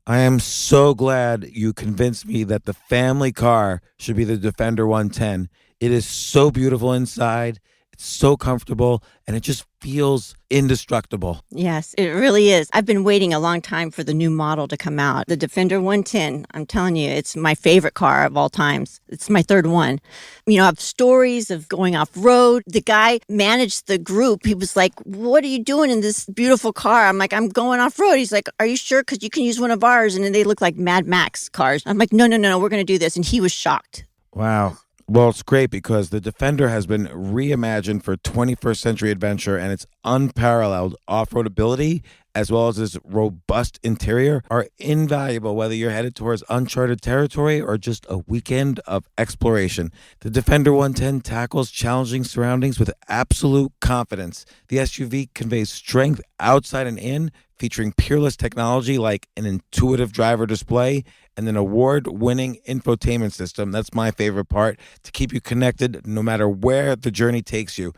I am so glad you convinced me that the family car should be the Defender 110. It is so beautiful inside, it's so comfortable, and it just feels indestructible. Yes, it really is. I've been waiting a long time for the new model to come out. The Defender 110, I'm telling you, it's my favorite car of all times. It's my third one. You know, I have stories of going off road. The guy managed the group. He was like, "What are you doing in this beautiful car?" I'm like, "I'm going off road." He's like, "Are you sure? Because you can use one of ours." And then they look like Mad Max cars. I'm like, no, we're going to do this. And he was shocked. Wow. Well, it's great because the Defender has been reimagined for 21st century adventure, and its unparalleled off-road ability as well as its robust interior are invaluable whether you're headed towards uncharted territory or just a weekend of exploration. The Defender 110 tackles challenging surroundings with absolute confidence. The SUV conveys strength outside and in, featuring peerless technology like an intuitive driver display and an award-winning infotainment system. That's my favorite part, to keep you connected no matter where the journey takes you.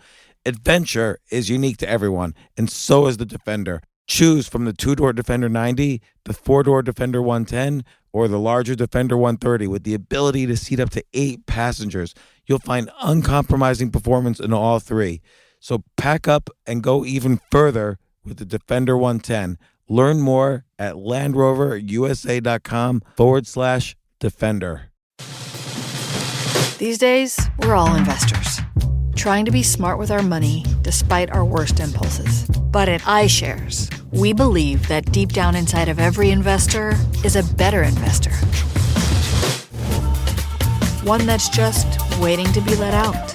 Adventure is unique to everyone, and so is the Defender. Choose from the two-door Defender 90, the four-door Defender 110, or the larger Defender 130 with the ability to seat up to 8 passengers. You'll find uncompromising performance in all three. So pack up and go even further with the Defender 110. Learn more at LandRoverUSA.com/Defender. These days, we're all investors, trying to be smart with our money despite our worst impulses. But at iShares, we believe that deep down inside of every investor is a better investor. One that's just waiting to be let out.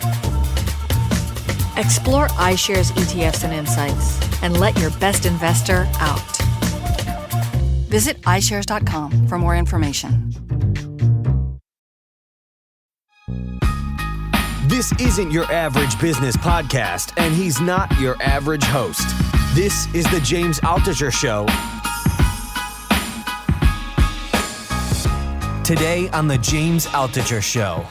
Explore iShares ETFs and insights and let your best investor out. Visit iShares.com for more information. This isn't your average business podcast, and he's not your average host. This is the James Altucher Show. Today on the James Altucher Show.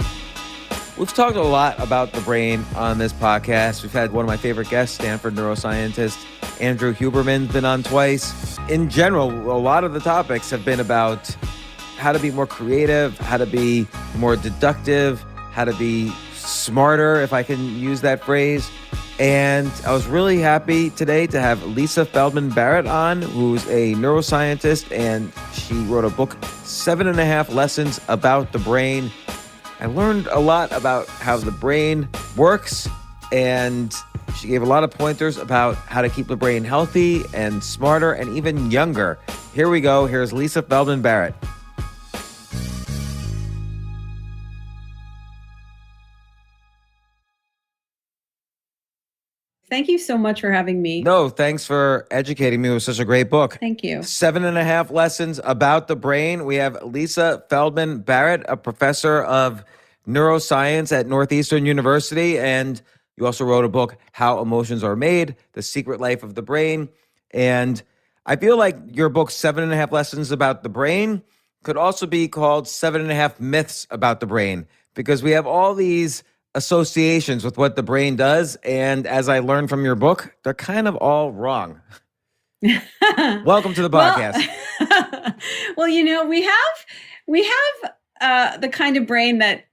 We've talked a lot about the brain on this podcast. We've had one of my favorite guests, Stanford neuroscientist Andrew Huberman's been on twice. In general, a lot of the topics have been about how to be more creative, how to be more deductive, how to be smarter, if I can use that phrase. And I was really happy today to have Lisa Feldman Barrett on, who's a neuroscientist, and she wrote a book, 7.5 Lessons About the Brain. I learned a lot about how the brain works, and she gave a lot of pointers about how to keep the brain healthy and smarter and even younger. Here we go. Here's Lisa Feldman Barrett. Thank you so much for having me. No, thanks for educating me. It was such a great book. Thank you. 7.5 Lessons About the Brain. We have Lisa Feldman Barrett, a professor of neuroscience at Northeastern University. And you also wrote a book, How Emotions Are Made, The Secret Life of the Brain. And I feel like your book, 7.5 Lessons About the Brain, could also be called 7.5 Myths About the Brain, because we have all these associations with what the brain does. And as I learned from your book, they're kind of all wrong. Welcome to the podcast. Well, we have the kind of brain that,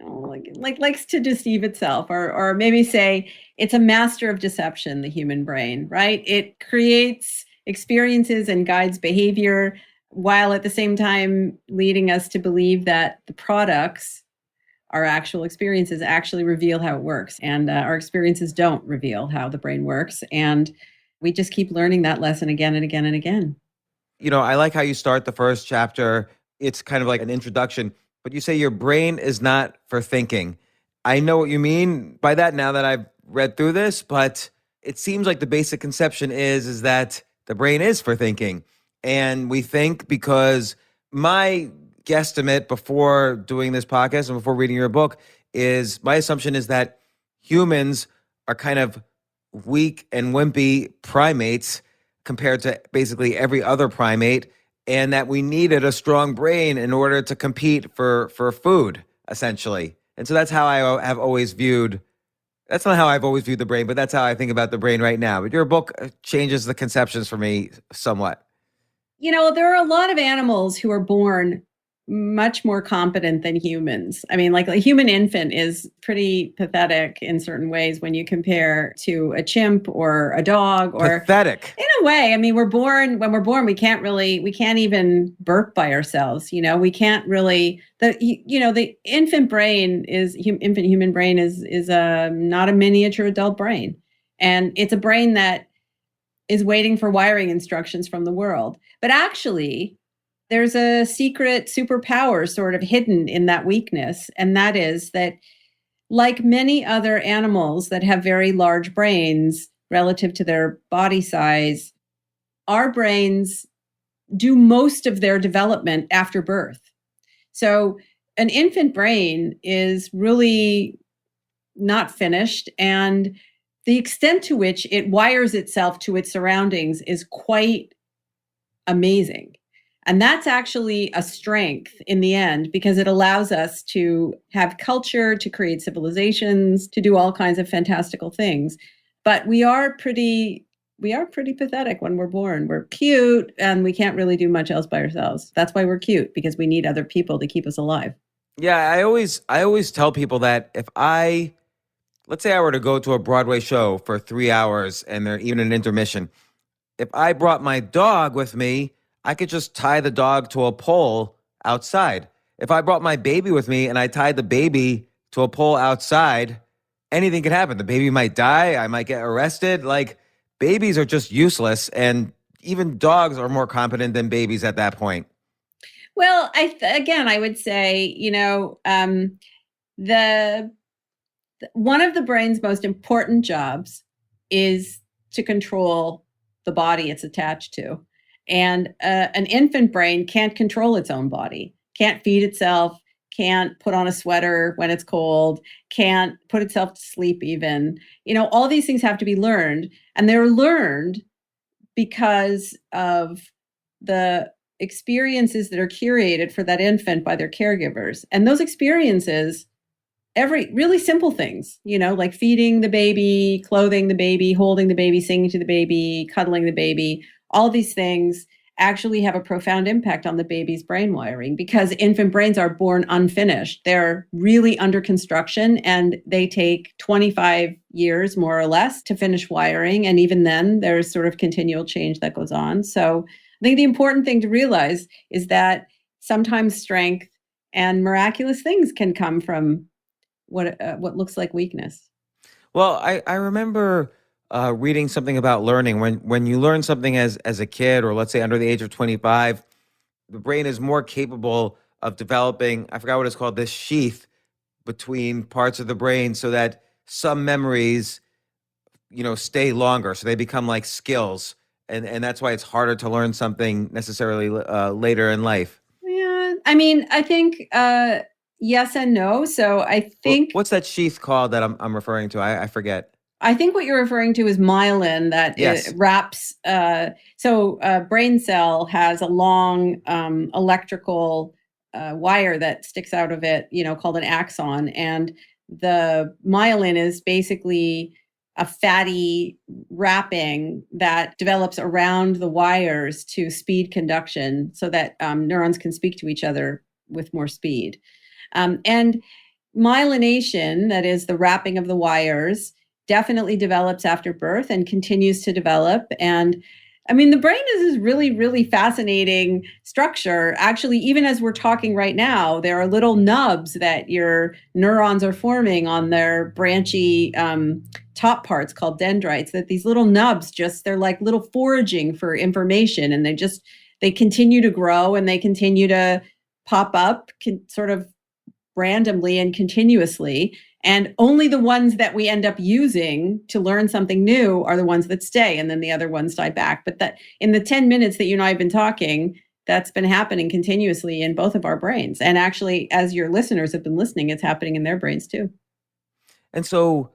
like likes to deceive itself, or maybe say it's a master of deception, the human brain, right? It creates experiences and guides behavior while at the same time leading us to believe that the products, our actual experiences, actually reveal how it works. And our experiences don't reveal how the brain works. And we just keep learning that lesson again and again and again. I like how you start the first chapter. It's kind of like an introduction, but you say your brain is not for thinking. I know what you mean by that now that I've read through this, but it seems like the basic conception is that the brain is for thinking. And we think because my guesstimate before doing this podcast and before reading your book is, my assumption is that humans are kind of weak and wimpy primates compared to basically every other primate, and that we needed a strong brain in order to compete for food, essentially. And so that's how I have always viewed, that's not how I've always viewed the brain, but that's how I think about the brain right now. But your book changes the conceptions for me somewhat. There are a lot of animals who are born much more competent than humans. I mean, like a human infant is pretty pathetic in certain ways when you compare to a chimp or a dog or Pathetic. in a way. I mean, when we're born, we can't even burp by ourselves. We can't really, the infant brain infant human brain is not a miniature adult brain. And it's a brain that is waiting for wiring instructions from the world. But actually, there's a secret superpower sort of hidden in that weakness. And that is that, like many other animals that have very large brains relative to their body size, our brains do most of their development after birth. So an infant brain is really not finished, and the extent to which it wires itself to its surroundings is quite amazing. And that's actually a strength in the end, because it allows us to have culture, to create civilizations, to do all kinds of fantastical things. But we are pretty pathetic when we're born. We're cute and we can't really do much else by ourselves. That's why we're cute, because we need other people to keep us alive. Yeah, I always tell people that let's say I were to go to a Broadway show for 3 hours and there even an intermission, if I brought my dog with me, I could just tie the dog to a pole outside. If I brought my baby with me and I tied the baby to a pole outside, anything could happen. The baby might die. I might get arrested. Like, babies are just useless. And even dogs are more competent than babies at that point. Well, I would say, one of the brain's most important jobs is to control the body it's attached to. And an infant brain can't control its own body, can't feed itself, can't put on a sweater when it's cold, can't put itself to sleep even. All these things have to be learned. And they're learned because of the experiences that are curated for that infant by their caregivers. And those experiences, really simple things, like feeding the baby, clothing the baby, holding the baby, singing to the baby, cuddling the baby, all these things actually have a profound impact on the baby's brain wiring, because infant brains are born unfinished. They're really under construction and they take 25 years, more or less, to finish wiring. And even then, there's sort of continual change that goes on. So I think the important thing to realize is that sometimes strength and miraculous things can come from what looks like weakness. Well, I remember reading something about learning. When you learn something as a kid, or let's say under the age of 25, the brain is more capable of developing, I forgot what it's called, this sheath between parts of the brain, so that some memories, stay longer. So they become like skills. And that's why it's harder to learn something necessarily later in life. Yeah, I mean, I think yes and no. So I think What's that sheath called that I'm referring to? I forget. I think what you're referring to is myelin that Yes. it wraps. So a brain cell has a long electrical wire that sticks out of it, called an axon. And the myelin is basically a fatty wrapping that develops around the wires to speed conduction so that neurons can speak to each other with more speed. And myelination, that is the wrapping of the wires, definitely develops after birth and continues to develop. And I mean, the brain is this really, really fascinating structure. Actually, even as we're talking right now, there are little nubs that your neurons are forming on their branchy top parts called dendrites, that these little nubs they're like little foraging for information. And they continue to grow and they continue to pop up sort of randomly and continuously. And only the ones that we end up using to learn something new are the ones that stay, and then the other ones die back. But that in the 10 minutes that you and I have been talking, that's been happening continuously in both of our brains. And actually, as your listeners have been listening, it's happening in their brains too. And so,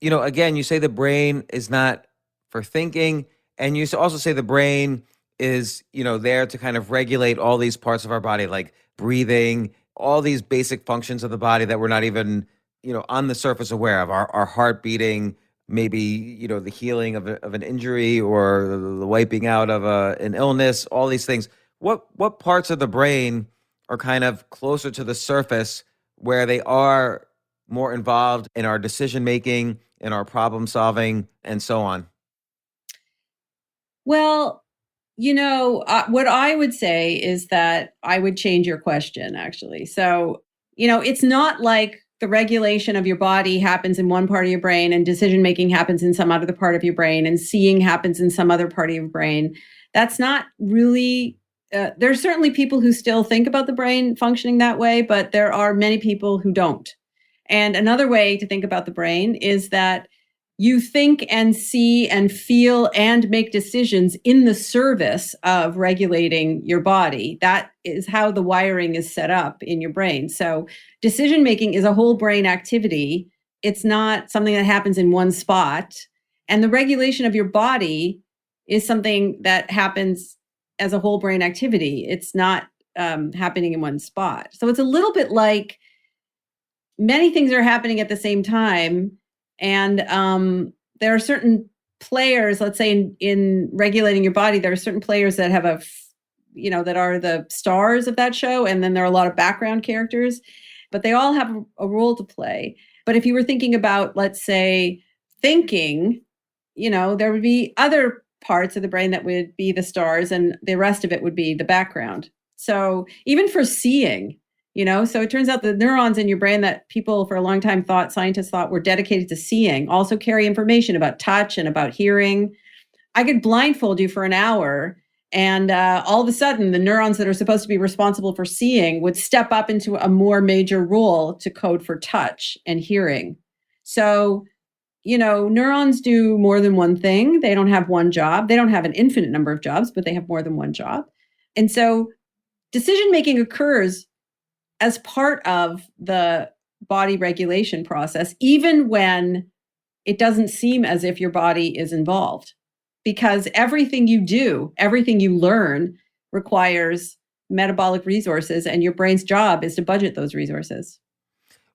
again, you say the brain is not for thinking, and you also say the brain is, there to kind of regulate all these parts of our body, like breathing, all these basic functions of the body that we're not even, on the surface aware of, our heart beating, maybe, the healing of an injury or the wiping out of an illness, all these things. What parts of the brain are kind of closer to the surface where they are more involved in our decision making, in our problem solving, and so on? Well, what I would say is that I would change your question, actually. So, it's not like the regulation of your body happens in one part of your brain and decision making happens in some other part of your brain and seeing happens in some other part of your brain. That's not really, there's certainly people who still think about the brain functioning that way, but there are many people who don't. And another way to think about the brain is that you think and see and feel and make decisions in the service of regulating your body. That is how the wiring is set up in your brain. So decision making is a whole brain activity. It's not something that happens in one spot. And the regulation of your body is something that happens as a whole brain activity. It's not happening in one spot. So it's a little bit like many things are happening at the same time. And there are certain players, let's say in regulating your body, there are certain players that have that are the stars of that show. And then there are a lot of background characters, but they all have a role to play. But if you were thinking about, let's say, thinking, there would be other parts of the brain that would be the stars and the rest of it would be the background. So even for seeing, so it turns out the neurons in your brain that people for a long time scientists thought were dedicated to seeing, also carry information about touch and about hearing. I could blindfold you for an hour and all of a sudden the neurons that are supposed to be responsible for seeing would step up into a more major role to code for touch and hearing. So, neurons do more than one thing. They don't have one job. They don't have an infinite number of jobs, but they have more than one job. And so decision-making occurs as part of the body regulation process, even when it doesn't seem as if your body is involved, because everything you do, everything you learn requires metabolic resources, and your brain's job is to budget those resources.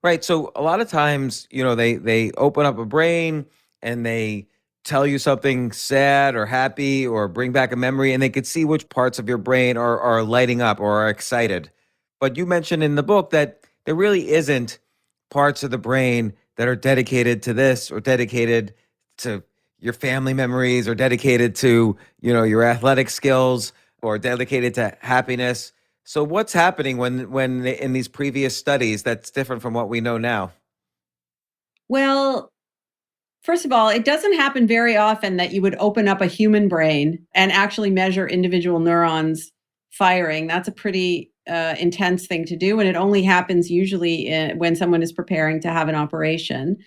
Right. So a lot of times, they open up a brain and they tell you something sad or happy or bring back a memory, and they could see which parts of your brain are lighting up or are excited. But you mentioned in the book that there really isn't parts of the brain that are dedicated to this or dedicated to your family memories or dedicated to, your athletic skills or dedicated to happiness. So what's happening when in these previous studies that's different from what we know now? Well, first of all, it doesn't happen very often that you would open up a human brain and actually measure individual neurons firing. That's a pretty intense thing to do. And it only happens usually when someone is preparing to have an operation.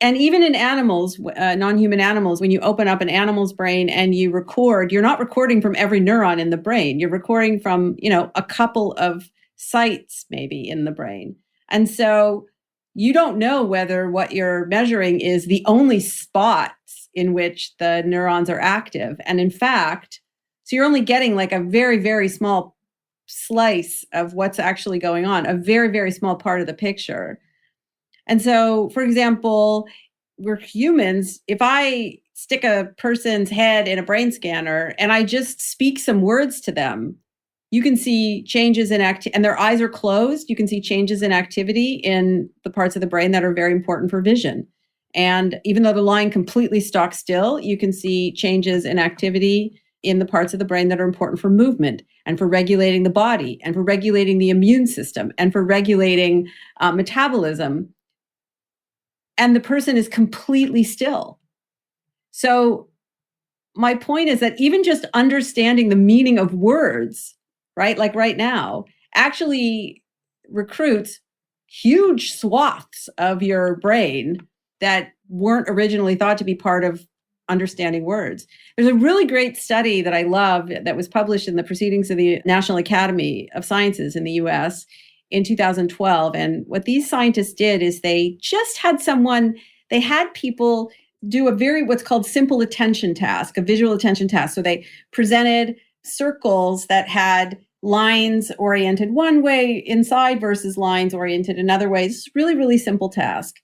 And even in animals, non-human animals, when you open up an animal's brain and you record, you're not recording from every neuron in the brain. You're recording from, a couple of sites maybe in the brain. And so you don't know whether what you're measuring is the only spots in which the neurons are active. And in fact, so you're only getting like a very, very small slice of what's actually going on, a very, very small part of the picture. And so, for example, we're humans. If I stick a person's head in a brain scanner and I just speak some words to them, you can see changes in and their eyes are closed. You can see changes in activity in the parts of the brain that are very important for vision. And even though the line completely stops still, you can see changes in activity in the parts of the brain that are important for movement and for regulating the body and for regulating the immune system and for regulating metabolism. And the person is completely still. So my point is that even just understanding the meaning of words, right, like right now, actually recruits huge swaths of your brain that weren't originally thought to be part of understanding words. There's a really great study that I love that was published in the Proceedings of the National Academy of Sciences in the US in 2012. And what these scientists did is they just had they had people do what's called simple attention task, a visual attention task. So they presented circles that had lines oriented one way inside versus lines oriented another way. It's really, really simple task.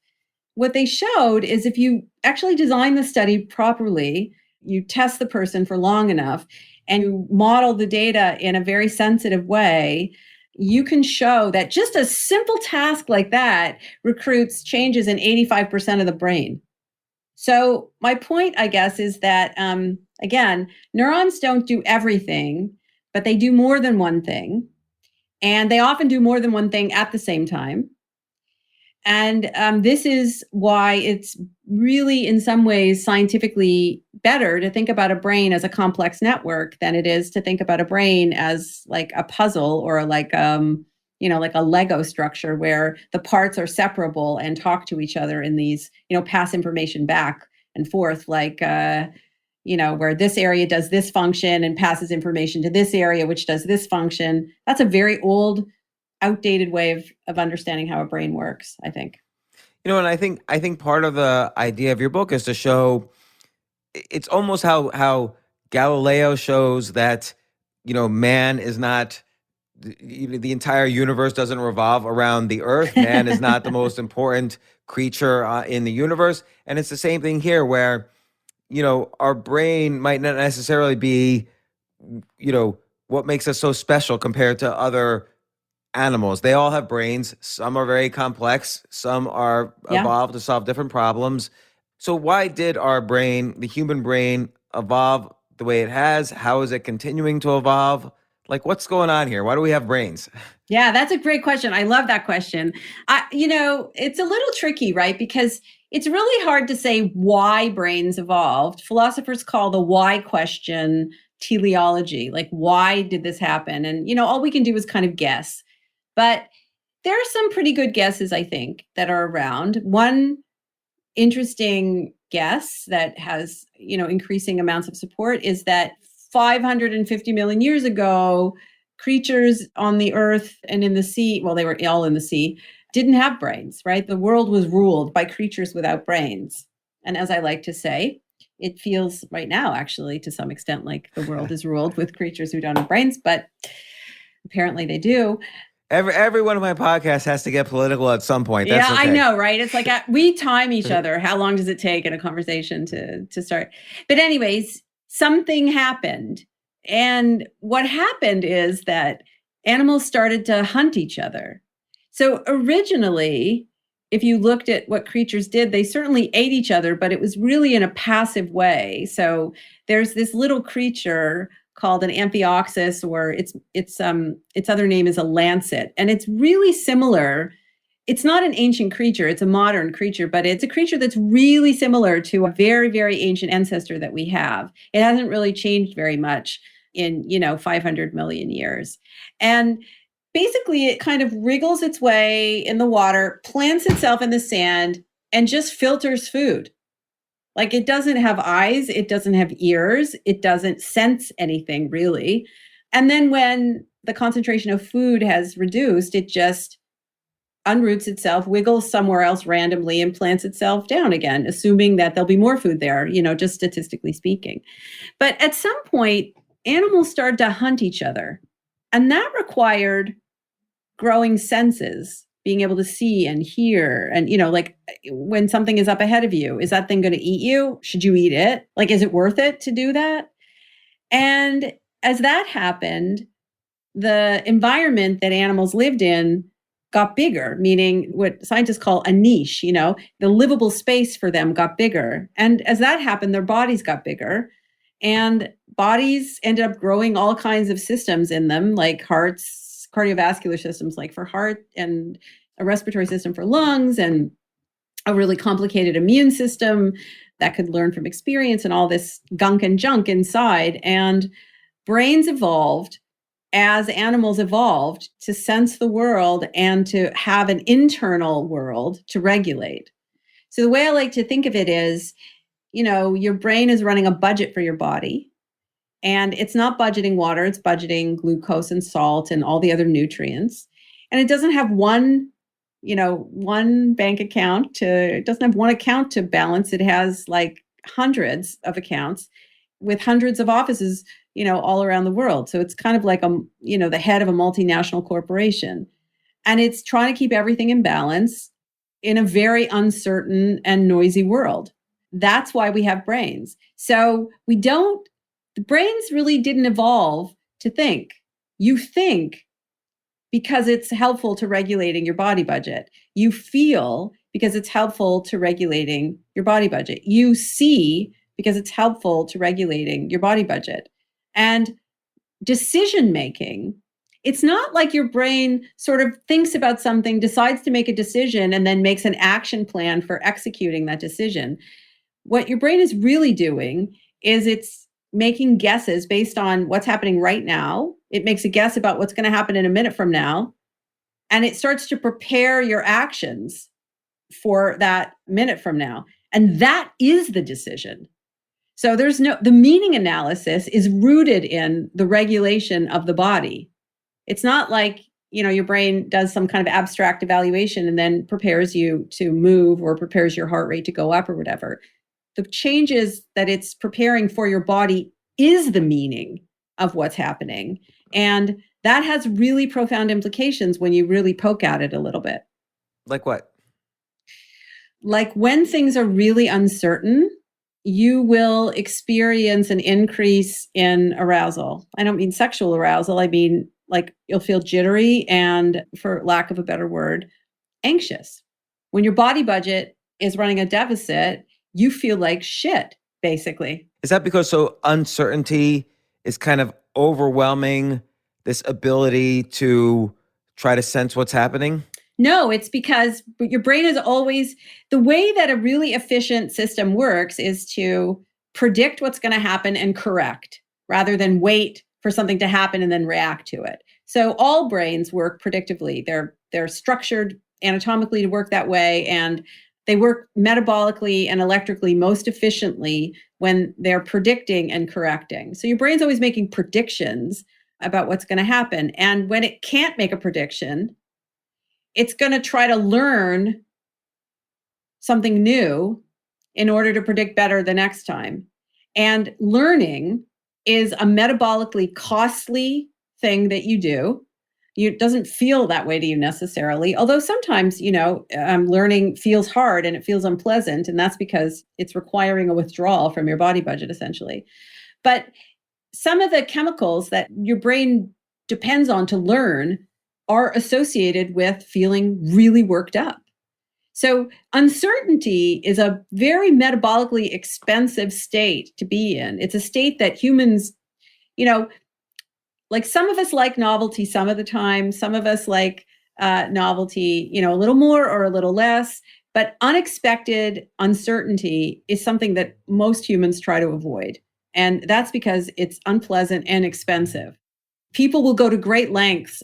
what they showed is if you actually design the study properly, you test the person for long enough, and you model the data in a very sensitive way, you can show that just a simple task like that recruits changes in 85% of the brain. So my point, I guess, is that, again, neurons don't do everything, but they do more than one thing. And they often do more than one thing at the same time. And this is why it's really, in some ways, scientifically better to think about a brain as a complex network than it is to think about a brain as like a puzzle or like like a Lego structure where the parts are separable and talk to each other in these, pass information back and forth, like where this area does this function and passes information to this area, which does this function. That's a very old, outdated way of understanding how a brain works, I think. And I think part of the idea of your book is to show it's almost how Galileo shows that man is not the entire universe doesn't revolve around the earth. Man is not the most important creature in the universe, and it's the same thing here where our brain might not necessarily be what makes us so special compared to other animals. They all have brains. Some are very complex. Some are evolved to solve different problems. So why did our brain, the human brain, evolve the way it has? How is it continuing to evolve? Like, what's going on here? Why do we have brains? Yeah, that's a great question. I love that question. It's a little tricky, right? Because it's really hard to say why brains evolved. Philosophers call the why question teleology. Like, why did this happen? And, all we can do is kind of guess. But there are some pretty good guesses, I think, that are around. One interesting guess that has, increasing amounts of support is that 550 million years ago, creatures on the earth and in the sea, well, they were all in the sea, didn't have brains, right? The world was ruled by creatures without brains. And as I like to say, it feels right now, actually, to some extent, like the world is ruled with creatures who don't have brains, but apparently they do. Every one of my podcasts has to get political at some point. That's okay. I know, right? It's like we time each other. How long does it take in a conversation to start? But anyways, something happened. And what happened is that animals started to hunt each other. So originally, if you looked at what creatures did, they certainly ate each other, but it was really in a passive way. So there's this little creature called an amphioxus, or its other name is a lancet. And it's really similar. It's not an ancient creature, it's a modern creature, but it's a creature that's really similar to a very, very ancient ancestor that we have. It hasn't really changed very much in, 500 million years. And basically it kind of wriggles its way in the water, plants itself in the sand, and just filters food. Like, it doesn't have eyes, it doesn't have ears, it doesn't sense anything really. And then when the concentration of food has reduced, it just unroots itself, wiggles somewhere else randomly, and plants itself down again, assuming that there'll be more food there, just statistically speaking. But at some point, animals started to hunt each other. And that required growing senses, being able to see and hear. And, like when something is up ahead of you, is that thing going to eat you? Should you eat it? Like, is it worth it to do that? And as that happened, the environment that animals lived in got bigger, meaning what scientists call a niche, the livable space for them got bigger. And as that happened, their bodies got bigger, and bodies ended up growing all kinds of systems in them, like hearts, cardiovascular systems, like for heart, and a respiratory system for lungs, and a really complicated immune system that could learn from experience, and all this gunk and junk inside. And brains evolved as animals evolved to sense the world and to have an internal world to regulate. So the way I like to think of it is, your brain is running a budget for your body, and it's not budgeting water, it's budgeting glucose and salt and all the other nutrients. And it doesn't have one bank account it doesn't have one account to balance. It has like hundreds of accounts with hundreds of offices, all around the world. So it's kind of like the head of a multinational corporation, and it's trying to keep everything in balance. in a very uncertain and noisy world. That's why we have brains. So the brains really didn't evolve to think. You think because it's helpful to regulating your body budget. You feel because it's helpful to regulating your body budget. You see because it's helpful to regulating your body budget. And decision making, it's not like your brain sort of thinks about something, decides to make a decision, and then makes an action plan for executing that decision. What your brain is really doing is it's making guesses based on what's happening right now. It makes a guess about what's going to happen in a minute from now. And it starts to prepare your actions for that minute from now. And that is the decision. So the meaning analysis is rooted in the regulation of the body. It's not like, your brain does some kind of abstract evaluation and then prepares you to move or prepares your heart rate to go up or whatever. The changes that it's preparing for your body is the meaning of what's happening. And that has really profound implications when you really poke at it a little bit. Like what? Like when things are really uncertain, you will experience an increase in arousal. I don't mean sexual arousal. I mean, like you'll feel jittery and, for lack of a better word, anxious. When your body budget is running a deficit, you feel like shit, basically. Is that because uncertainty is kind of overwhelming this ability to try to sense what's happening? No, it's because your brain is always, the way that a really efficient system works is to predict what's going to happen and correct, rather than wait for something to happen and then react to it. So all brains work predictively. They're structured anatomically to work that way, and they work metabolically and electrically most efficiently when they're predicting and correcting. So your brain's always making predictions about what's going to happen. And when it can't make a prediction, it's going to try to learn something new in order to predict better the next time. And learning is a metabolically costly thing that you do. It doesn't feel that way to you necessarily, although sometimes, learning feels hard and it feels unpleasant, and that's because it's requiring a withdrawal from your body budget, essentially. But some of the chemicals that your brain depends on to learn are associated with feeling really worked up. So uncertainty is a very metabolically expensive state to be in. It's a state that humans, like some of us like novelty some of the time, some of us like novelty, a little more or a little less, but unexpected uncertainty is something that most humans try to avoid. And that's because it's unpleasant and expensive. People will go to great lengths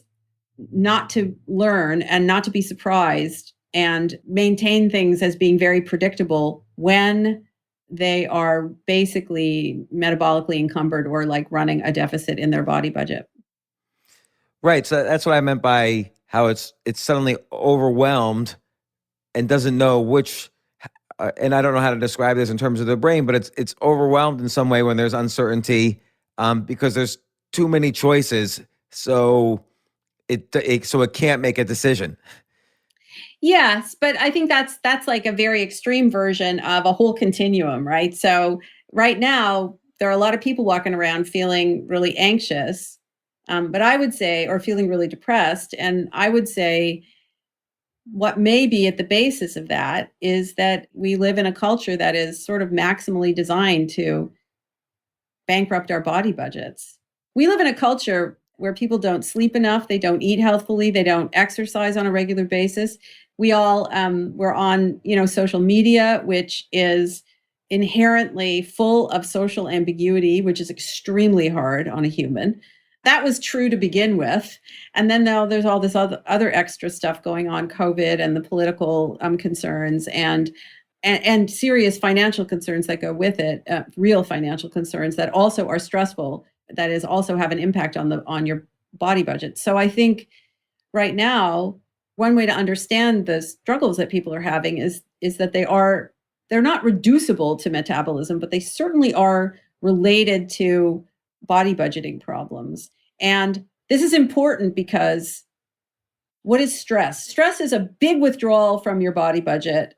not to learn and not to be surprised and maintain things as being very predictable when they are basically metabolically encumbered or like running a deficit in their body budget. Right. So that's what I meant by how it's suddenly overwhelmed and doesn't know which, and I don't know how to describe this in terms of the brain, but it's overwhelmed in some way when there's uncertainty because there's too many choices. So it can't make a decision. Yes, but I think that's like a very extreme version of a whole continuum, right? So right now, there are a lot of people walking around feeling really anxious, but I would say, or feeling really depressed. And I would say what may be at the basis of that is that we live in a culture that is sort of maximally designed to bankrupt our body budgets. We live in a culture where people don't sleep enough, they don't eat healthfully, they don't exercise on a regular basis. We all we're on, social media, which is inherently full of social ambiguity, which is extremely hard on a human. That was true to begin with. And then now there's all this other extra stuff going on, COVID and the political concerns and serious financial concerns that go with it, real financial concerns that also are stressful, that is also have an impact on your body budget. So I think right now, one way to understand the struggles that people are having is that they're not reducible to metabolism, but they certainly are related to body budgeting problems. And this is important because what is stress? Stress is a big withdrawal from your body budget.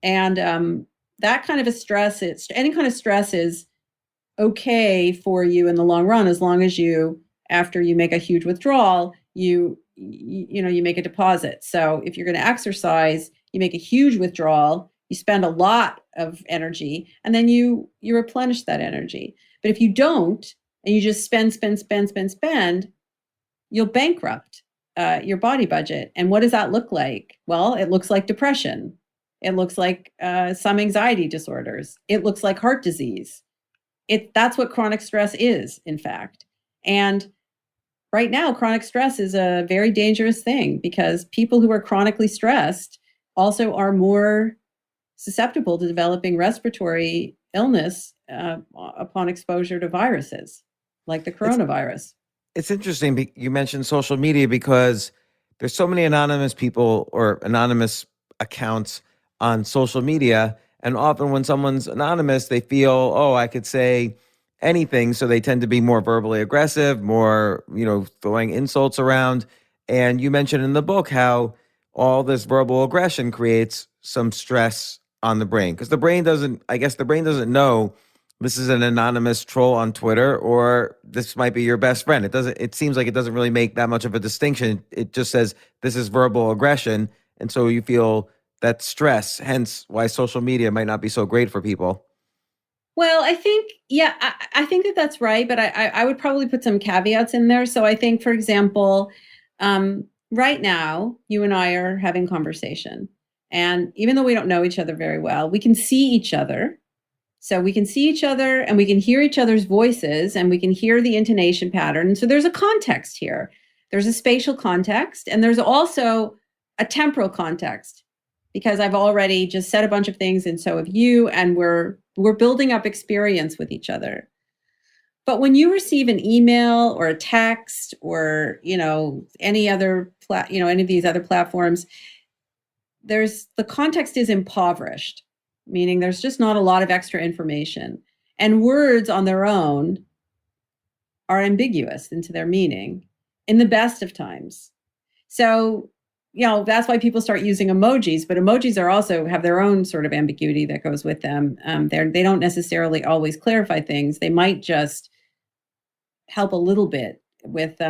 And that kind of a stress, any kind of stress is okay for you in the long run, as long as you, after you make a huge withdrawal, you make a deposit. So if you're going to exercise, you make a huge withdrawal, you spend a lot of energy, and then you replenish that energy. But if you don't, and you just spend, you'll bankrupt your body budget. And what does that look like? Well, it looks like depression. It looks like some anxiety disorders. It looks like heart disease. That's what chronic stress is, in fact. And right now, chronic stress is a very dangerous thing, because people who are chronically stressed also are more susceptible to developing respiratory illness upon exposure to viruses like the coronavirus. It's interesting you mentioned social media, because there's so many anonymous people or anonymous accounts on social media. And often when someone's anonymous, they feel, oh, I could say anything. So they tend to be more verbally aggressive, more, throwing insults around. And you mentioned in the book how all this verbal aggression creates some stress on the brain, because the brain doesn't know this is an anonymous troll on Twitter, or this might be your best friend. It seems like it doesn't really make that much of a distinction. It just says this is verbal aggression. And so you feel that stress, hence why social media might not be so great for people. Well, I think that's right, but I would probably put some caveats in there. So I think, for example, right now, you and I are having conversation. And even though we don't know each other very well, we can see each other. So we can see each other and we can hear each other's voices and we can hear the intonation pattern. So there's a context here. There's a spatial context, and there's also a temporal context, because I've already just said a bunch of things and so have you, and we're building up experience with each other. But when you receive an email or a text or, any other any of these other platforms, the context is impoverished, meaning there's just not a lot of extra information. And words on their own are ambiguous into their meaning in the best of times. So, that's why people start using emojis, but emojis have their own sort of ambiguity that goes with them. They don't necessarily always clarify things. They might just help a little bit with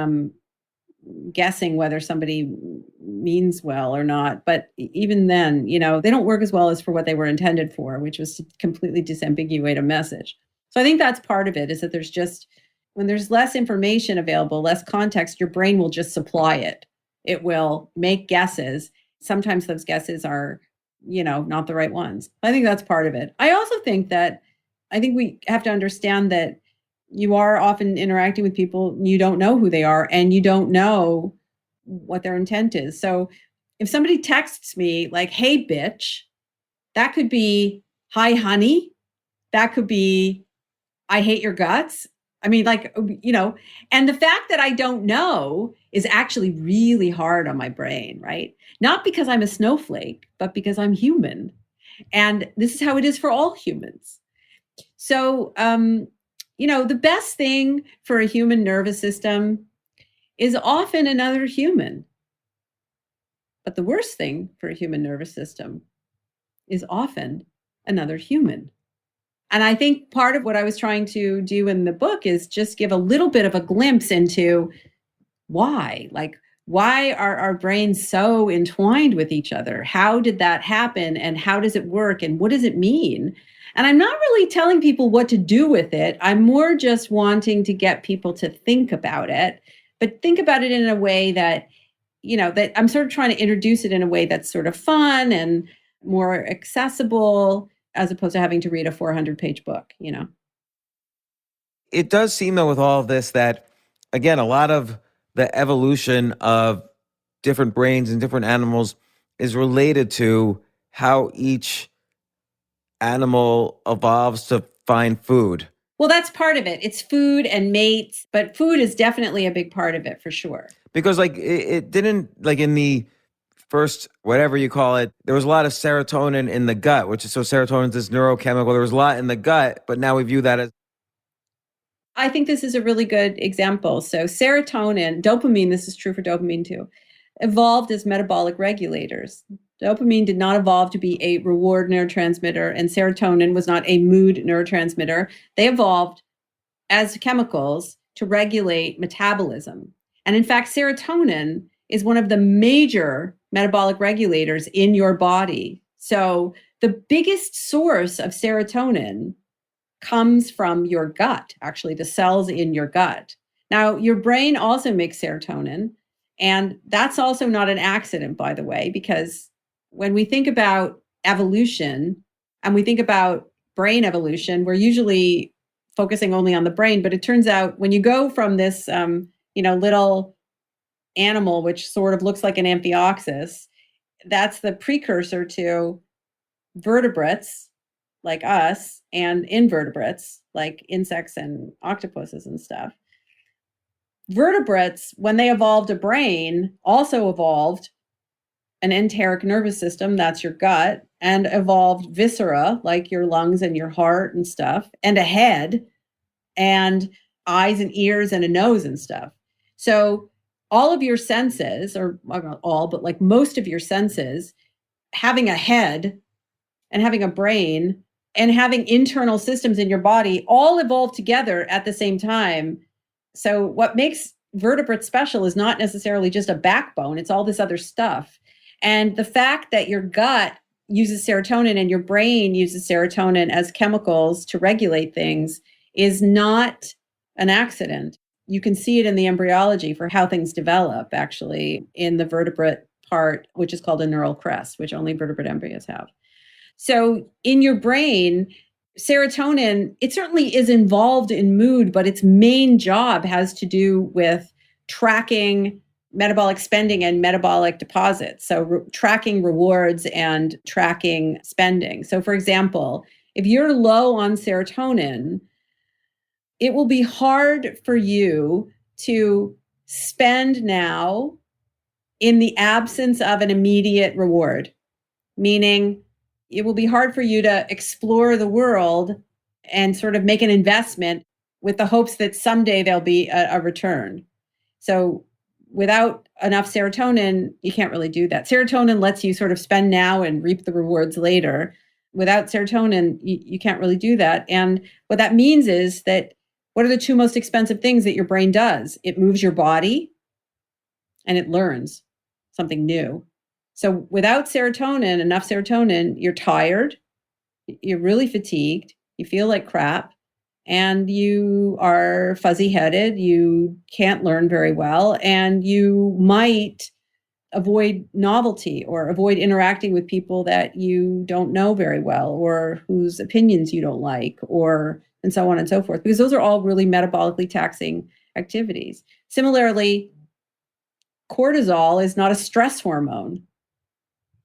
guessing whether somebody means well or not. But even then, they don't work as well as for what they were intended for, which was to completely disambiguate a message. So I think that's part of it, is that when there's less information available, less context, your brain will just supply it. It will make guesses. Sometimes those guesses are, not the right ones. I think that's part of it. I also think we have to understand that you are often interacting with people, you don't know who they are, and you don't know what their intent is. So if somebody texts me like, hey, bitch, that could be, hi, honey. That could be, I hate your guts. I mean, and the fact that I don't know is actually really hard on my brain, right? Not because I'm a snowflake, but because I'm human. And this is how it is for all humans. So, the best thing for a human nervous system is often another human. But the worst thing for a human nervous system is often another human. And I think part of what I was trying to do in the book is just give a little bit of a glimpse into why are our brains so entwined with each other? How did that happen? And how does it work? And what does it mean? And I'm not really telling people what to do with it. I'm more just wanting to get people to think about it, but think about it in a way that, that I'm sort of trying to introduce it in a way that's sort of fun and more accessible, as opposed to having to read a 400-page book, It does seem, though, with all of this that, again, a lot of the evolution of different brains and different animals is related to how each animal evolves to find food. Well, that's part of it. It's food and mates, but food is definitely a big part of it for sure. Because it didn't, in the first, whatever you call it, there was a lot of serotonin in the gut, so serotonin is this neurochemical. There was a lot in the gut, but now we view that as. I think this is a really good example. So serotonin, dopamine, this is true for dopamine too. evolved as metabolic regulators. Dopamine did not evolve to be a reward neurotransmitter, and serotonin was not a mood neurotransmitter. They evolved as chemicals to regulate metabolism. And in fact, serotonin is one of the major metabolic regulators in your body. So the biggest source of serotonin comes from your gut, actually, the cells in your gut. Now, your brain also makes serotonin, and that's also not an accident, by the way, because when we think about evolution and we think about brain evolution, we're usually focusing only on the brain. But it turns out when you go from this, little animal, which sort of looks like an amphioxus, that's the precursor to vertebrates like us and invertebrates like insects and octopuses and stuff. Vertebrates, when they evolved a brain, also evolved an enteric nervous system, that's your gut, and evolved viscera, like your lungs and your heart and stuff, and a head, and eyes and ears and a nose and stuff. So all of your senses, or not all, but like most of your senses, having a head and having a brain and having internal systems in your body all evolved together at the same time. So what makes vertebrates special is not necessarily just a backbone, it's all this other stuff. And the fact that your gut uses serotonin and your brain uses serotonin as chemicals to regulate things is not an accident. You can see it in the embryology for how things develop, actually, in the vertebrate part, which is called a neural crest, which only vertebrate embryos have. So in your brain, serotonin, it certainly is involved in mood, but its main job has to do with tracking metabolic spending and metabolic deposits. So tracking rewards and tracking spending. So for example, if you're low on serotonin, it will be hard for you to spend now in the absence of an immediate reward, meaning it will be hard for you to explore the world and sort of make an investment with the hopes that someday there'll be a return. So without enough serotonin, you can't really do that. Serotonin lets you sort of spend now and reap the rewards later. Without serotonin, you can't really do that. And what that means is that what are the two most expensive things that your brain does? It moves your body and it learns something new. So without serotonin, enough serotonin, you're tired, you're really fatigued, you feel like crap, and you are fuzzy-headed, you can't learn very well, and you might avoid novelty or avoid interacting with people that you don't know very well or whose opinions you don't like, or and so on and so forth, because those are all really metabolically taxing activities. Similarly, cortisol is not a stress hormone.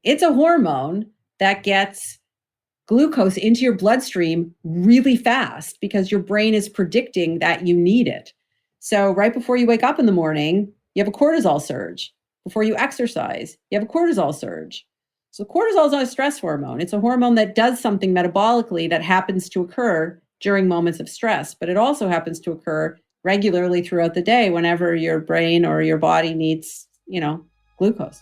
It's a hormone that gets glucose into your bloodstream really fast because your brain is predicting that you need it. So right before you wake up in the morning, you have a cortisol surge. Before you exercise, you have a cortisol surge. So cortisol is not a stress hormone. It's a hormone that does something metabolically that happens to occur during moments of stress, but it also happens to occur regularly throughout the day whenever your brain or your body needs, glucose.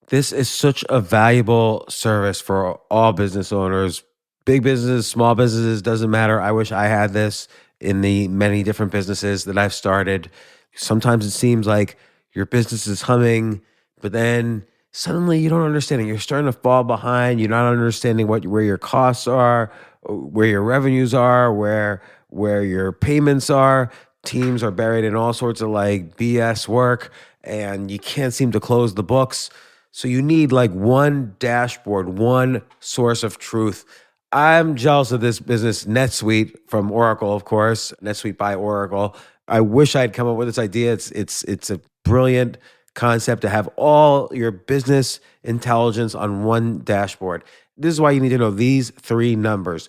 This is such a valuable service for all business owners, big businesses, small businesses, doesn't matter. I wish I had this in the many different businesses that I've started. Sometimes it seems like your business is humming, but then suddenly you don't understand it. You're starting to fall behind. You're not understanding where your costs are, where your revenues are, where your payments are. Teams are buried in all sorts of like BS work, and you can't seem to close the books. So you need like one dashboard, one source of truth. I'm jealous of this business, NetSuite from Oracle, of course, NetSuite by Oracle. I wish I'd come up with this idea. It's a brilliant concept to have all your business intelligence on one dashboard. This is why you need to know these three numbers: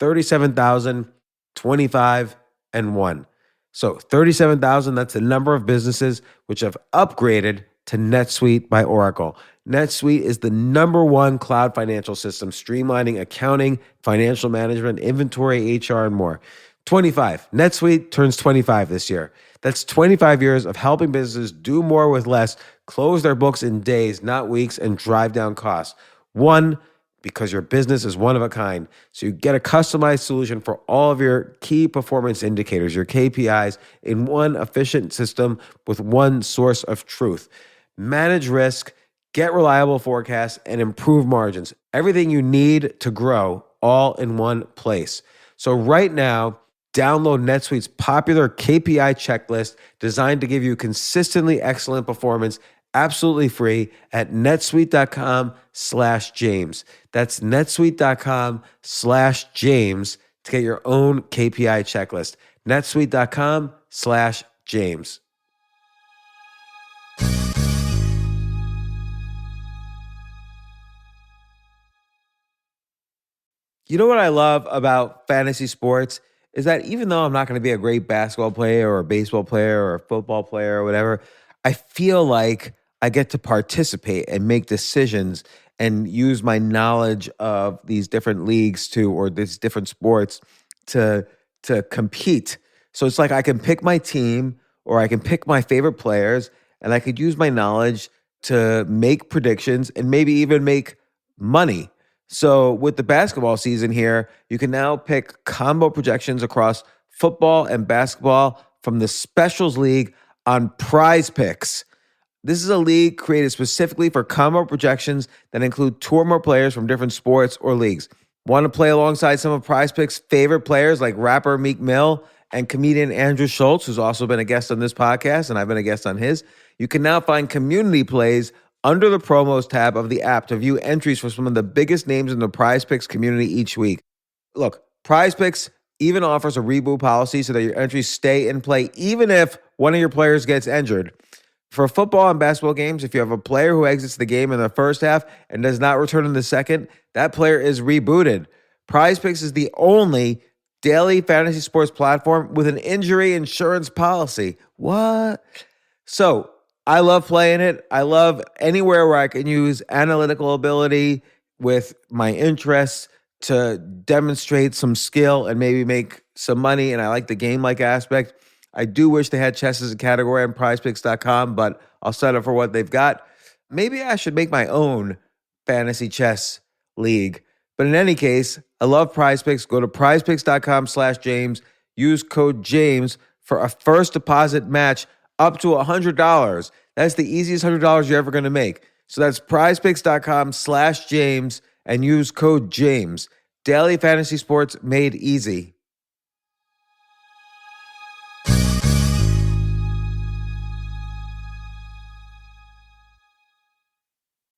37,000, 25, and 1. So 37,000, that's the number of businesses which have upgraded to NetSuite by Oracle. NetSuite is the #1 cloud financial system, streamlining accounting, financial management, inventory, HR, and more. 25. NetSuite turns 25 this year. That's 25 years of helping businesses do more with less, close their books in days, not weeks, and drive down costs. One, because your business is one of a kind. So you get a customized solution for all of your key performance indicators, your KPIs, in one efficient system with one source of truth. Manage risk, get reliable forecasts, and improve margins. Everything you need to grow all in one place. So right now, download NetSuite's popular KPI checklist designed to give you consistently excellent performance absolutely free at netsuite.com/James. That's netsuite.com/James to get your own KPI checklist. netsuite.com/James. You know what I love about fantasy sports is that even though I'm not going to be a great basketball player or a baseball player or a football player or whatever, I feel like I get to participate and make decisions and use my knowledge of these different leagues or these different sports to compete. So it's like I can pick my team or I can pick my favorite players and I could use my knowledge to make predictions and maybe even make money. So with the basketball season here, you can now pick combo projections across football and basketball from the Specials League on Prize Picks. This is a league created specifically for combo projections that include two or more players from different sports or leagues. Want to play alongside some of Prize Picks' favorite players like rapper Meek Mill and comedian Andrew Schultz, who's also been a guest on this podcast, and I've been a guest on his? You can now find community plays under the promos tab of the app to view entries for some of the biggest names in the Prize Picks community each week. Look, Prize Picks even offers a reboot policy so that your entries stay in play even if one of your players gets injured. For football and basketball games, if you have a player who exits the game in the first half and does not return in the second, that player is rebooted. Prize Picks is the only daily fantasy sports platform with an injury insurance policy. What? So, I love playing it. I love anywhere where I can use analytical ability with my interests to demonstrate some skill and maybe make some money. And I like the game-like aspect. I do wish they had chess as a category on prizepicks.com, but I'll settle for what they've got. Maybe I should make my own fantasy chess league. But in any case, I love Prize Picks. Go to prizepicks.com/James. Use code James for a first deposit match up to $100. That's the easiest $100 you're ever going to make. So that's prizepicks.com/James and use code James. Daily fantasy sports made easy.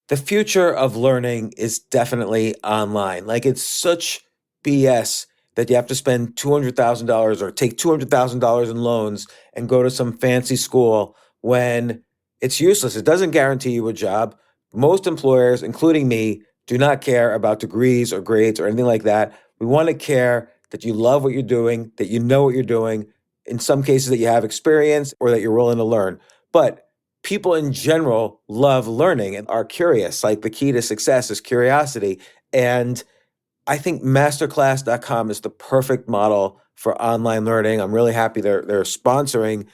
The future of learning is definitely online. Like, it's such BS that you have to spend $200,000 or take $200,000 in loans and go to some fancy school when it's useless. It doesn't guarantee you a job. Most employers, including me, do not care about degrees or grades or anything like that. We want to care that you love what you're doing, that you know what you're doing, in some cases that you have experience or that you're willing to learn. But people in general love learning and are curious. Like, the key to success is curiosity. And I think masterclass.com is the perfect model for online learning. I'm really happy they're sponsoring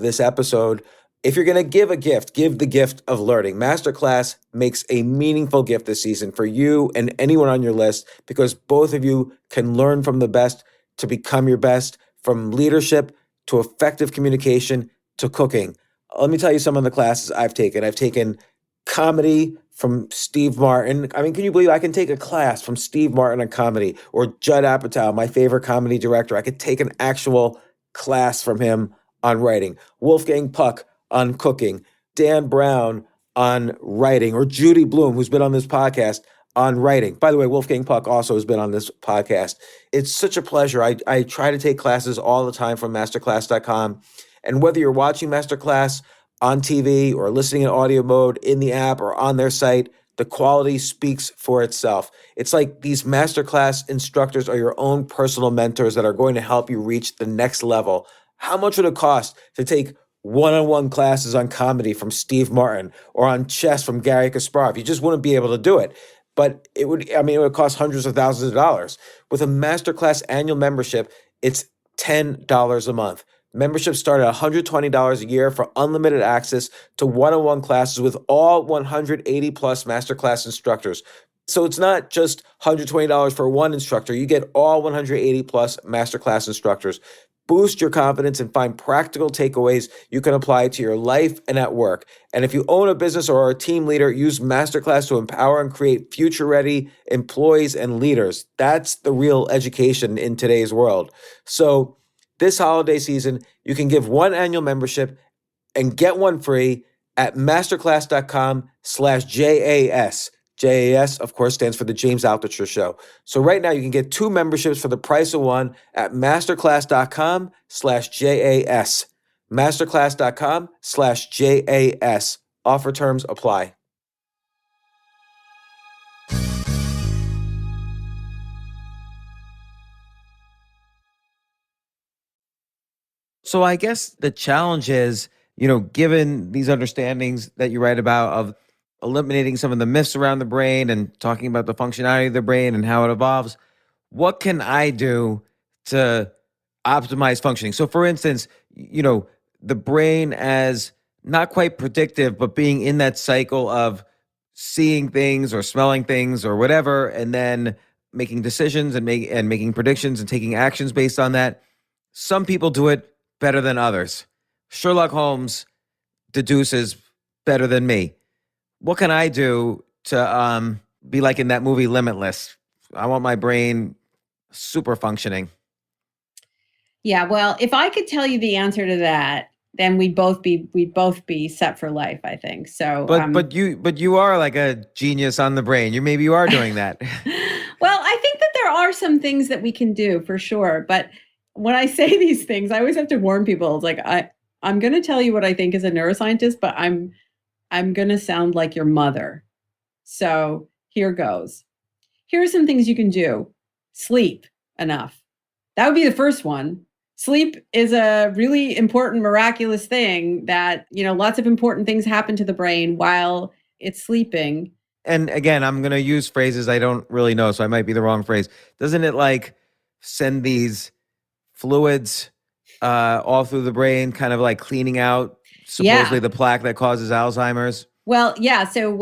this episode. If you're going to give a gift, give the gift of learning. Masterclass makes a meaningful gift this season for you and anyone on your list, because both of you can learn from the best to become your best, from leadership to effective communication to cooking. Let me tell you some of the classes I've taken. I've taken comedy from Steve Martin. I mean, can you believe I can take a class from Steve Martin on comedy, or Judd Apatow, my favorite comedy director? I could take an actual class from him on writing. Wolfgang Puck on cooking. Dan Brown on writing, or Judy Bloom, who's been on this podcast, on writing. By the way, Wolfgang Puck also has been on this podcast. It's such a pleasure. I try to take classes all the time from masterclass.com. And whether you're watching Masterclass on TV or listening in audio mode in the app or on their site, the quality speaks for itself. It's like these Masterclass instructors are your own personal mentors that are going to help you reach the next level. How much would it cost to take one-on-one classes on comedy from Steve Martin or on chess from Gary Kasparov. You just wouldn't be able to do it. But it would cost hundreds of thousands of dollars. With a masterclass annual membership, it's $10 a month. Memberships start at $120 a year for unlimited access to one-on-one classes with all 180 plus masterclass instructors. So it's not just $120 for one instructor. You get all 180 plus masterclass instructors. Boost your confidence and find practical takeaways you can apply to your life and at work. And if you own a business or are a team leader, use Masterclass to empower and create future-ready employees and leaders. That's the real education in today's world. So this holiday season, you can give one annual membership and get one free at masterclass.com/JAS. JAS, of course, stands for the James Altucher Show. So right now you can get 2 memberships for the price of one at masterclass.com/JAS. Masterclass.com/JAS. Offer terms apply. So I guess the challenge is, given these understandings that you write about of eliminating some of the myths around the brain and talking about the functionality of the brain and how it evolves, what can I do to optimize functioning? So for instance, the brain as not quite predictive, but being in that cycle of seeing things or smelling things or whatever, and then making decisions and making predictions and taking actions based on that. Some people do it better than others. Sherlock Holmes deduces better than me. What can I do to be like in that movie Limitless? I want my brain super functioning. Yeah, well, if I could tell you the answer to that, then we'd both be set for life, I think. So, but you are like a genius on the brain. Maybe you are doing that. Well, I think that there are some things that we can do for sure. But when I say these things, I always have to warn people. It's like I'm going to tell you what I think as a neuroscientist, but I'm going to sound like your mother. So here goes. Here are some things you can do. Sleep enough. That would be the first one. Sleep is a really important, miraculous thing that, lots of important things happen to the brain while it's sleeping. And again, I'm going to use phrases I don't really know, so I might be the wrong phrase. Doesn't it like send these fluids all through the brain, kind of like cleaning out supposedly the plaque that causes Alzheimer's? Well, yeah. So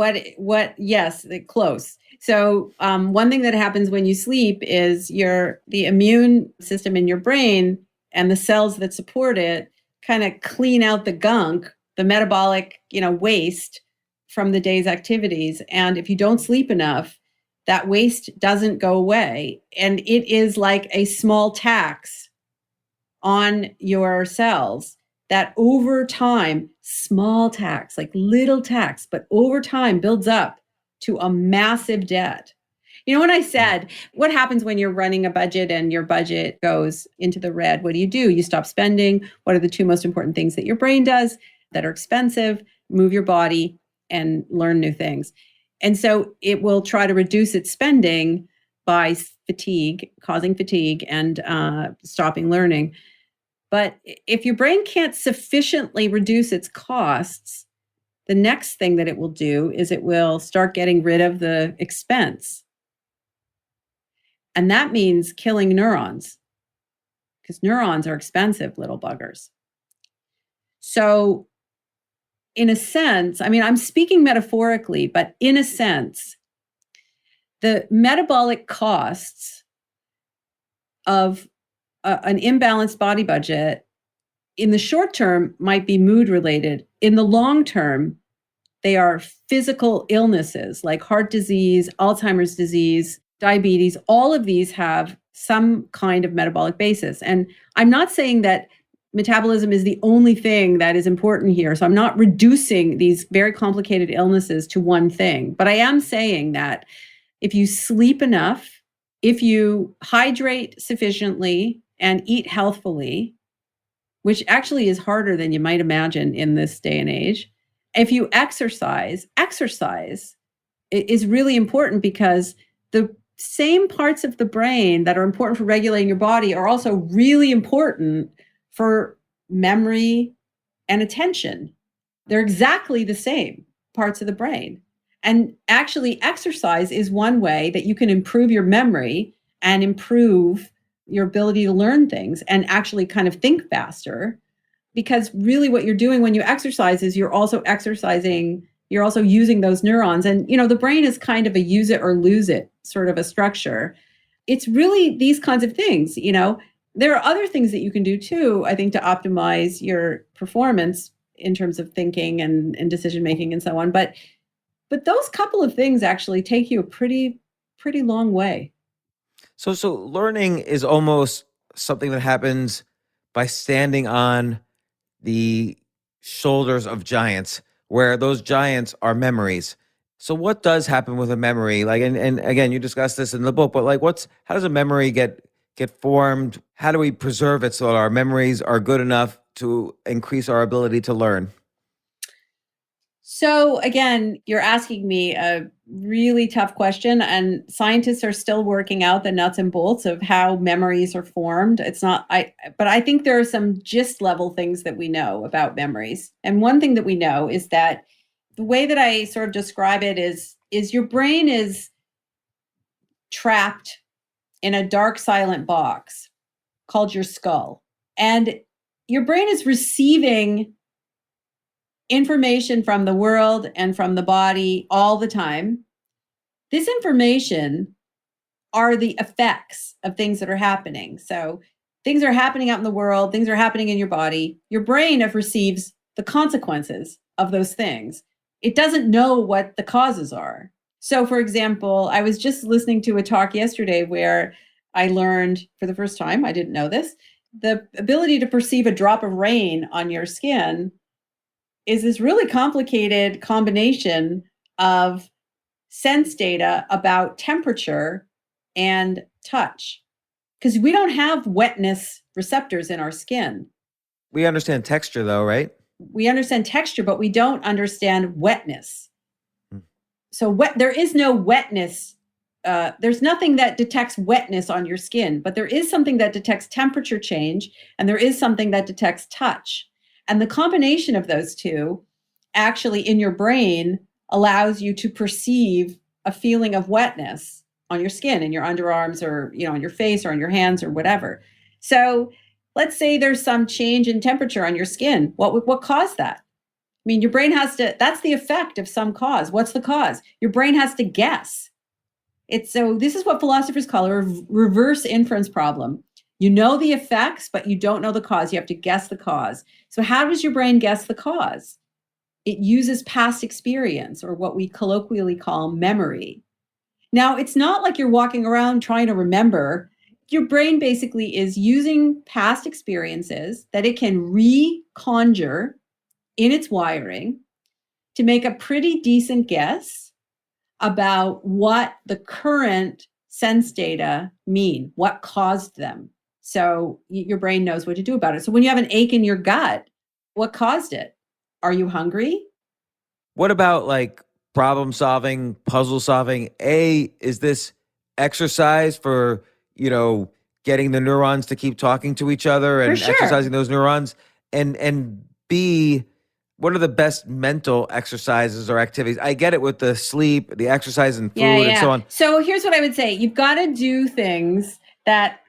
yes, close. So one thing that happens when you sleep is the immune system in your brain and the cells that support it kind of clean out the gunk, the metabolic, waste from the day's activities. And if you don't sleep enough, that waste doesn't go away. And it is like a small tax on your cells that over time, small tax, like little tax, but over time builds up to a massive debt. When I said, what happens when you're running a budget and your budget goes into the red? What do? You stop spending. What are the 2 most important things that your brain does that are expensive? Move your body and learn new things. And so it will try to reduce its spending by causing fatigue and stopping learning. But if your brain can't sufficiently reduce its costs, the next thing that it will do is it will start getting rid of the expense. And that means killing neurons, because neurons are expensive little buggers. So in a sense, I'm speaking metaphorically, but in a sense, the metabolic costs of an imbalanced body budget in the short term might be mood related. In the long term, they are physical illnesses like heart disease, Alzheimer's disease, diabetes. All of these have some kind of metabolic basis. And I'm not saying that metabolism is the only thing that is important here. So I'm not reducing these very complicated illnesses to one thing. But I am saying that if you sleep enough, if you hydrate sufficiently and eat healthfully, which actually is harder than you might imagine in this day and age, if you exercise is really important, because the same parts of the brain that are important for regulating your body are also really important for memory, and attention. They're exactly the same parts of the brain. And actually, exercise is one way that you can improve your memory and improve your ability to learn things and actually kind of think faster. Because really what you're doing when you exercise is you're also using those neurons. And, the brain is kind of a use it or lose it sort of a structure. It's really these kinds of things, There are other things that you can do too, I think, to optimize your performance in terms of thinking and decision making and so on. But those couple of things actually take you a pretty long way. So learning is almost something that happens by standing on the shoulders of giants, where those giants are memories. So what does happen with a memory? Like, and again, you discussed this in the book, but like, how does a memory get formed? How do we preserve it so that our memories are good enough to increase our ability to learn? So again, you're asking me a really tough question, and scientists are still working out the nuts and bolts of how memories are formed. But I think there are some gist level things that we know about memories. And one thing that we know is that the way that I sort of describe it is your brain is trapped in a dark, silent box called your skull. And your brain is receiving information from the world and from the body all the time. This information are the effects of things that are happening. So things are happening out in the world, things are happening in your body. Your brain receives the consequences of those things. It doesn't know what the causes are. So for example, I was just listening to a talk yesterday where I learned for the first time, I didn't know this, the ability to perceive a drop of rain on your skin is this really complicated combination of sense data about temperature and touch. Because we don't have wetness receptors in our skin. We understand texture though, right? We understand texture, but we don't understand wetness. So there is no wetness. There's nothing that detects wetness on your skin, but there is something that detects temperature change, and there is something that detects touch. And the combination of those two actually in your brain allows you to perceive a feeling of wetness on your skin, in your underarms, or on your face, or on your hands, or whatever. So let's say there's some change in temperature on your skin. What caused that? I mean, your brain has to, that's the effect of some cause. What's the cause? Your brain has to guess. This is what philosophers call a reverse inference problem. You know the effects, but you don't know the cause. You have to guess the cause. So how does your brain guess the cause? It uses past experience, or what we colloquially call memory. Now, it's not like you're walking around trying to remember. Your brain basically is using past experiences that it can reconjure in its wiring to make a pretty decent guess about what the current sense data mean, what caused them. So your brain knows what to do about it. So when you have an ache in your gut, what caused it? Are you hungry? What about like problem solving, puzzle solving? Is this exercise for, getting the neurons to keep talking to each other and exercising those neurons? And B, what are the best mental exercises or activities? I get it with the sleep, the exercise and food and so on. So here's what I would say. You've got to do things that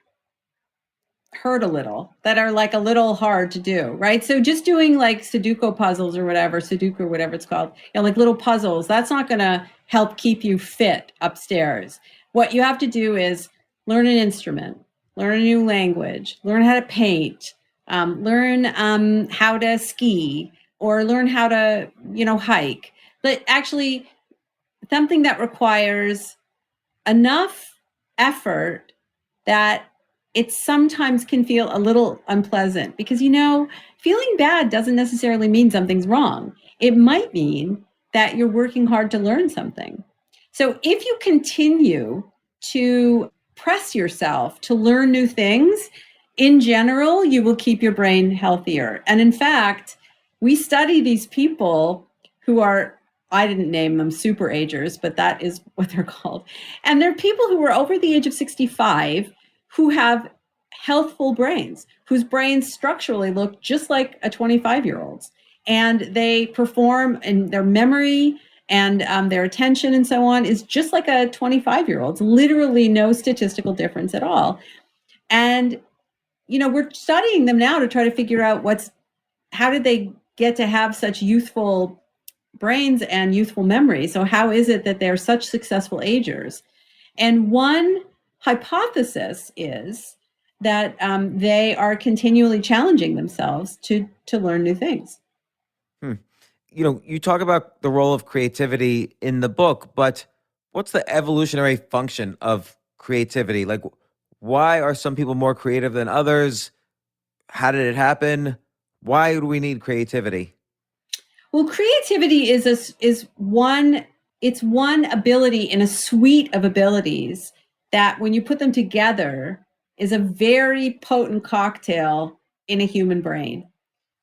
hurt a little, that are like a little hard to do, right? So just doing like Sudoku puzzles or whatever, whatever it's called, like little puzzles, that's not going to help keep you fit upstairs. What you have to do is learn an instrument, learn a new language, learn how to paint, learn how to ski, or learn how to, hike. But actually something that requires enough effort that it sometimes can feel a little unpleasant, because, feeling bad doesn't necessarily mean something's wrong. It might mean that you're working hard to learn something. So if you continue to press yourself to learn new things, in general, you will keep your brain healthier. And in fact, we study these people who are, I didn't name them super agers, but that is what they're called. And they're people who are over the age of 65 who have healthful brains, whose brains structurally look just like a 25-year-old's. And they perform, and their memory and their attention and so on is just like a 25-year-old's, literally no statistical difference at all. And, we're studying them now to try to figure out how did they get to have such youthful brains and youthful memory? So how is it that they're such successful agers? And one hypothesis is that they are continually challenging themselves to learn new things. You talk about the role of creativity in the book, but what's the evolutionary function of creativity? Like, why are some people more creative than others? How did it happen? Why do we need creativity? Well, creativity is one ability in a suite of abilities that, when you put them together, is a very potent cocktail in a human brain.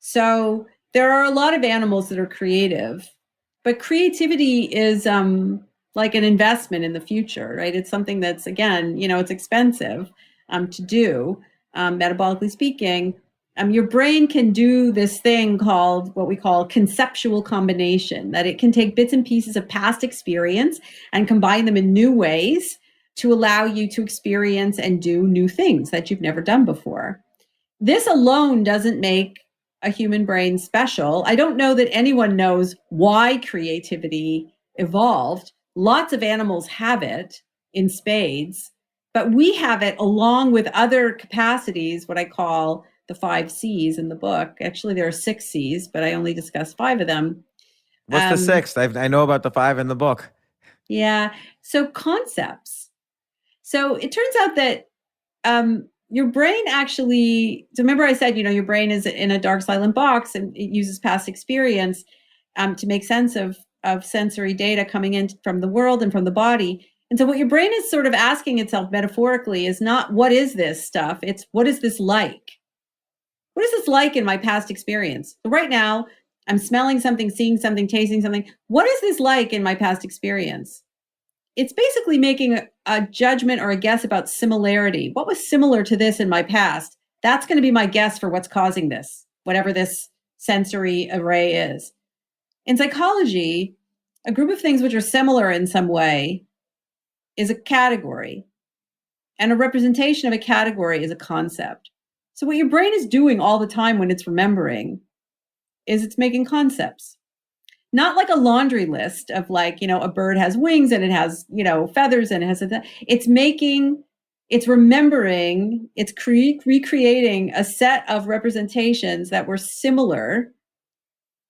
So there are a lot of animals that are creative, but creativity is like an investment in the future, right? It's something that's, again, it's expensive to do, metabolically speaking. Your brain can do this thing called what we call conceptual combination, that it can take bits and pieces of past experience and combine them in new ways to allow you to experience and do new things that you've never done before. This alone doesn't make a human brain special. I don't know that anyone knows why creativity evolved. Lots of animals have it in spades, but we have it along with other capacities, what I call the 5 C's in the book. Actually, there are 6 C's, but I only discussed 5 of them. What's the 6th? I know about the 5 in the book. Yeah. So concepts. So it turns out that your brain actually, so remember I said, your brain is in a dark, silent box, and it uses past experience to make sense of sensory data coming in from the world and from the body. And so what your brain is sort of asking itself metaphorically is not, what is this stuff? It's, what is this like? What is this like in my past experience? So right now, I'm smelling something, seeing something, tasting something. What is this like in my past experience? It's basically making a judgment or a guess about similarity. What was similar to this in my past? That's going to be my guess for what's causing this, whatever this sensory array is. In psychology, a group of things which are similar in some way is a category, and a representation of a category is a concept. So what your brain is doing all the time when it's remembering is it's making concepts. Not like a laundry list of like, a bird has wings and it has, feathers and it has it's remembering, it's recreating a set of representations that were similar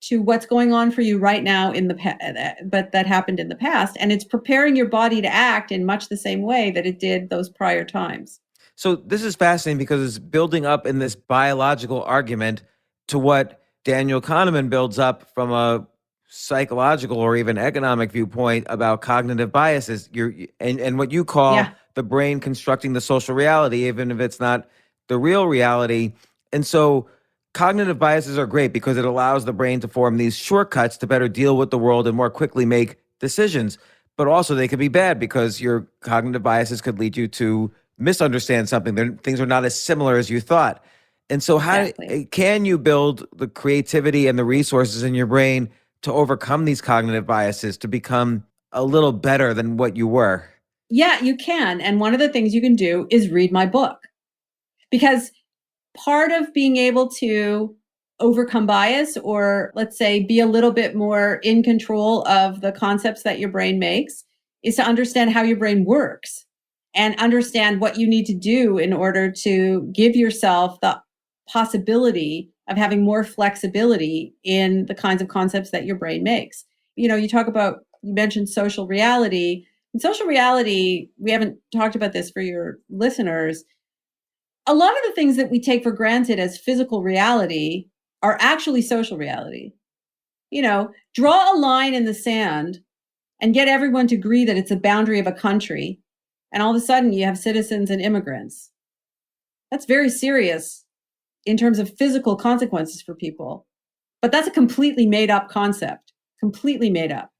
to what's going on for you right now in the past, but that happened in the past. And it's preparing your body to act in much the same way that it did those prior times. So this is fascinating because it's building up in this biological argument to what Daniel Kahneman builds up from a psychological or even economic viewpoint about cognitive biases. And what you call the brain constructing the social reality, even if it's not the real reality. And so cognitive biases are great because it allows the brain to form these shortcuts to better deal with the world and more quickly make decisions. But also they could be bad because your cognitive biases could lead you to misunderstand something. Things are not as similar as you thought. And so how can you build the creativity and the resources in your brain to overcome these cognitive biases, to become a little better than what you were? Yeah, you can. And one of the things you can do is read my book. Because part of being able to overcome bias, or let's say be a little bit more in control of the concepts that your brain makes, is to understand how your brain works and understand what you need to do in order to give yourself the possibility of having more flexibility in the kinds of concepts that your brain makes. You mentioned social reality. In social reality, we haven't talked about this for your listeners. A lot of the things that we take for granted as physical reality are actually social reality. Draw a line in the sand and get everyone to agree that it's a boundary of a country. And all of a sudden you have citizens and immigrants. That's very serious in terms of physical consequences for people. But that's a completely made up concept, completely made up.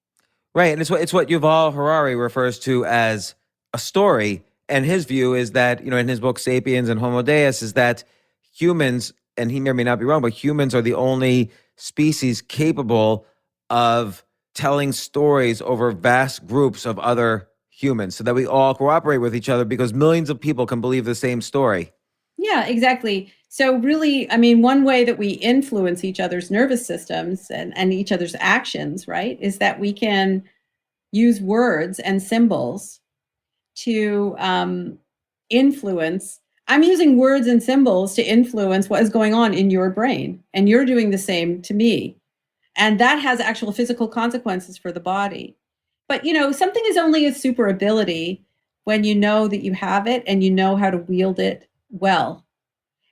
Right. And it's what Yuval Harari refers to as a story. And his view is that, in his book, Sapiens and Homo Deus, is that humans, and he may or may not be wrong, but humans are the only species capable of telling stories over vast groups of other humans so that we all cooperate with each other because millions of people can believe the same story. Yeah, exactly. So really, one way that we influence each other's nervous systems and each other's actions, right, is that we can use words and symbols to influence. I'm using words and symbols to influence what is going on in your brain, and you're doing the same to me. And that has actual physical consequences for the body. But, something is only a super ability when you know that you have it and you know how to wield it well.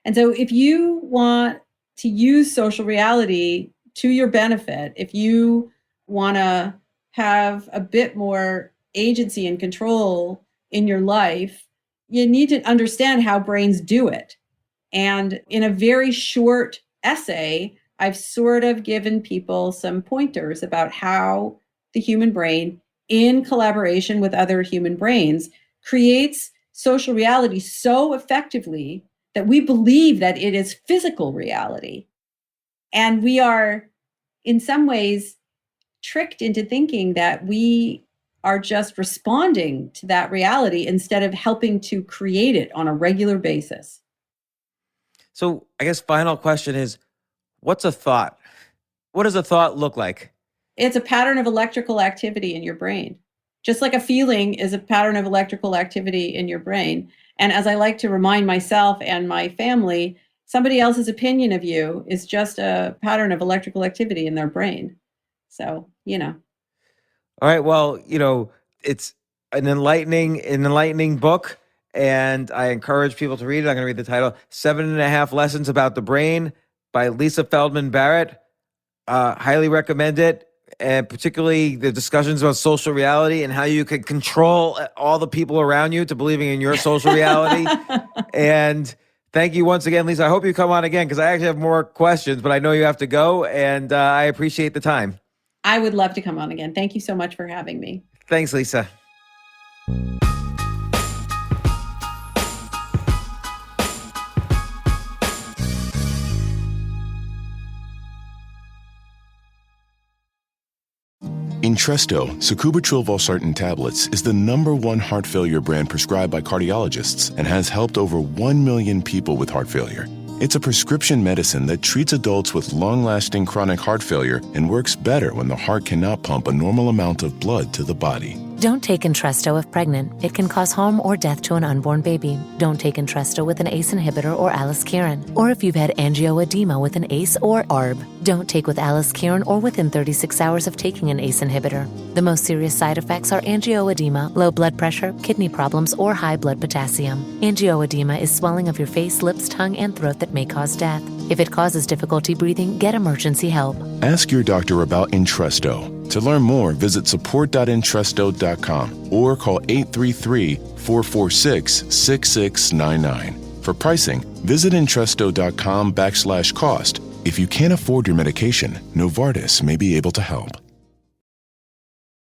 And so if you want to use social reality to your benefit, if you want to have a bit more agency and control in your life, you need to understand how brains do it. And in a very short essay, I've sort of given people some pointers about how the human brain, in collaboration with other human brains, creates social reality so effectively that we believe that it is physical reality. And we are, in some ways, tricked into thinking that we are just responding to that reality instead of helping to create it on a regular basis. So I guess final question is, what's a thought? What does a thought look like? It's a pattern of electrical activity in your brain. Just like a feeling is a pattern of electrical activity in your brain. And as I like to remind myself and my family, somebody else's opinion of you is just a pattern of electrical activity in their brain. So, All right. Well, it's an enlightening book, and I encourage people to read it. I'm going to read the title, 7.5 Lessons About the Brain by Lisa Feldman Barrett. Highly recommend it, and particularly the discussions about social reality and how you can control all the people around you to believing in your social reality. And thank you once again, Lisa. I hope you come on again because I actually have more questions, but I know you have to go, and I appreciate the time. I would love to come on again. Thank you so much for having me. Thanks, Lisa. Entresto, sacubitril valsartan tablets, is the #1 heart failure brand prescribed by cardiologists and has helped over 1 million people with heart failure. It's a prescription medicine that treats adults with long-lasting chronic heart failure and works better when the heart cannot pump a normal amount of blood to the body. Don't take Entresto if pregnant. It can cause harm or death to an unborn baby. Don't take Entresto with an ACE inhibitor or aliskiren, or if you've had angioedema with an ACE or ARB. Don't take with aliskiren or within 36 hours of taking an ACE inhibitor. The most serious side effects are angioedema, low blood pressure, kidney problems, or high blood potassium. Angioedema is swelling of your face, lips, tongue, and throat that may cause death. If it causes difficulty breathing, get emergency help. Ask your doctor about Entresto. To learn more, visit support.entresto.com or call 833-446-6699. For pricing, visit Entresto.com/cost. If you can't afford your medication, Novartis may be able to help.